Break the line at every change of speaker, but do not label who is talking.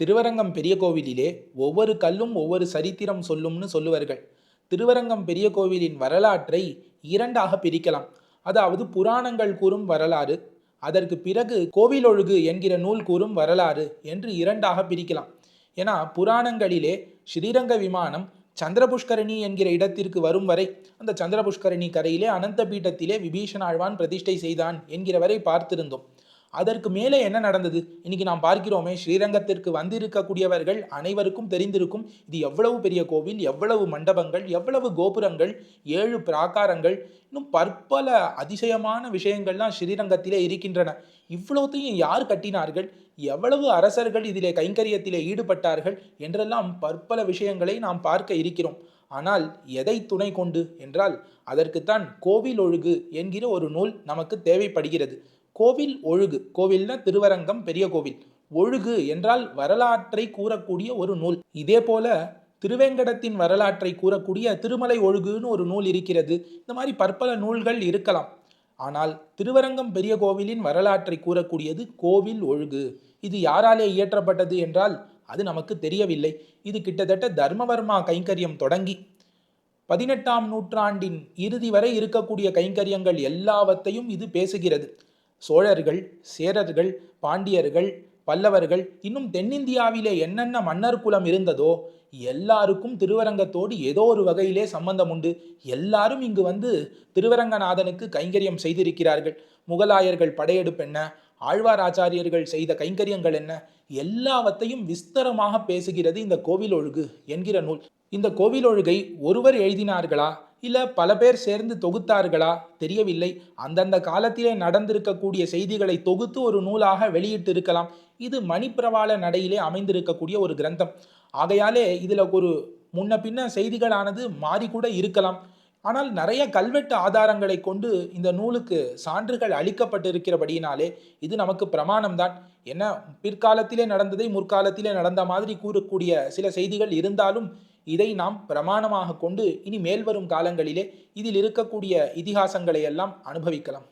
திருவரங்கம் பெரிய கோவிலிலே ஒவ்வொரு கல்லும் ஒவ்வொரு சரித்திரம் சொல்லும்னு சொல்லுவார்கள். திருவரங்கம் பெரிய கோவிலின் வரலாற்றை இரண்டாக பிரிக்கலாம். அதாவது புராணங்கள் கூறும் வரலாறு, அதற்கு பிறகு கோவிலொழுகு என்கிற நூல் கூறும் வரலாறு என்று இரண்டாக பிரிக்கலாம். ஏன்னா புராணங்களிலே ஸ்ரீரங்க விமானம் சந்திரபுஷ்கரணி என்கிற இடத்திற்கு வரும் வரை, அந்த சந்திரபுஷ்கரணி கரையிலே அனந்த பீட்டத்திலே விபீஷண ஆழ்வான் பிரதிஷ்டை செய்தான் என்கிற வரை பார்த்திருந்தோம். அதற்கு மேலே என்ன நடந்தது? இன்னைக்கு நாம் பார்க்கிறோமே, ஸ்ரீரங்கத்திற்கு வந்திருக்கக்கூடியவர்கள் அனைவருக்கும் தெரிந்திருக்கும், இது எவ்வளவு பெரிய கோவில், எவ்வளவு மண்டபங்கள், எவ்வளவு கோபுரங்கள், 7 பிராகாரங்கள், இன்னும் பற்பல அதிசயமான விஷயங்கள்லாம் ஸ்ரீரங்கத்திலே இருக்கின்றன. இவ்வளவுத்தையும் யார் கட்டினார்கள், எவ்வளவு அரசர்கள் இதிலே கைங்கரியத்திலே ஈடுபட்டார்கள் என்றெல்லாம் பற்பல விஷயங்களை நாம் பார்க்க இருக்கிறோம். ஆனால் எதை துணை கொண்டு என்றால், அதற்குத்தான் கோவில் ஒழுகு என்கிற ஒரு நூல் நமக்கு தேவைப்படுகிறது. கோவில் ஒழுகு, கோவில்னா திருவரங்கம் பெரிய கோவில், ஒழுகு என்றால் வரலாற்றை கூறக்கூடிய ஒரு நூல். இதே போல திருவேங்கடத்தின் வரலாற்றை கூறக்கூடிய திருமலை ஒழுகுன்னு ஒரு நூல் இருக்கிறது. இந்த மாதிரி பற்பல நூல்கள் இருக்கலாம். ஆனால் திருவரங்கம் பெரிய கோவிலின் வரலாற்றை கூறக்கூடியது கோவில் ஒழுகு. இது யாராலே இயற்றப்பட்டது என்றால் அது நமக்கு தெரியவில்லை. இது கிட்டத்தட்ட தர்மவர்மா கைங்கரியம் தொடங்கி 18ஆம் நூற்றாண்டின் இறுதி வரை இருக்கக்கூடிய கைங்கரியங்கள் எல்லாவற்றையும் இது பேசுகிறது. சோழர்கள், சேரர்கள், பாண்டியர்கள், பல்லவர்கள், இன்னும் தென்னிந்தியாவிலே என்னென்ன மன்னர் குலம் இருந்ததோ எல்லாருக்கும் திருவரங்கத்தோடு ஏதோ ஒரு வகையிலே சம்பந்தம் உண்டு. எல்லாரும் இங்கு வந்து திருவரங்கநாதனுக்கு கைங்கரியம் செய்திருக்கிறார்கள். முகலாயர்கள் படையெடுப்பு என்ன, ஆழ்வார் ஆச்சாரியர்கள் செய்த கைங்கரியங்கள் என்ன, எல்லாவற்றையும் விஸ்தரமாக பேசுகிறது இந்த கோவில் ஒழுகு என்கிற நூல். இந்த கோவில் ஒழுகை ஒருவர் எழுதினார்களா, இல்லை பல பேர் சேர்ந்து தொகுத்தார்களா தெரியவில்லை. அந்தந்த காலத்திலே நடந்திருக்கக்கூடிய செய்திகளை தொகுத்து ஒரு நூலாக வெளியிட்டு இருக்கலாம். இது மணிப்பிரவாள நடையிலே அமைந்திருக்கக்கூடிய ஒரு கிரந்தம். ஆகையாலே இதில் ஒரு முன்ன பின்ன செய்திகளானது மாறி கூட இருக்கலாம். ஆனால் நிறைய கல்வெட்டு ஆதாரங்களை கொண்டு இந்த நூலுக்கு சான்றுகள் அளிக்கப்பட்டிருக்கிறபடியினாலே இது நமக்கு பிரமாணம்தான். என்ன, பிற்காலத்திலே நடந்ததை முற்காலத்திலே நடந்த மாதிரி கூறக்கூடிய சில செய்திகள் இருந்தாலும் இதை நாம் பிரமாணமாக கொண்டு இனி மேல்வரும் காலங்களிலே இதில் இருக்கக்கூடிய இதிகாசங்களை எல்லாம் அனுபவிக்கலாம்.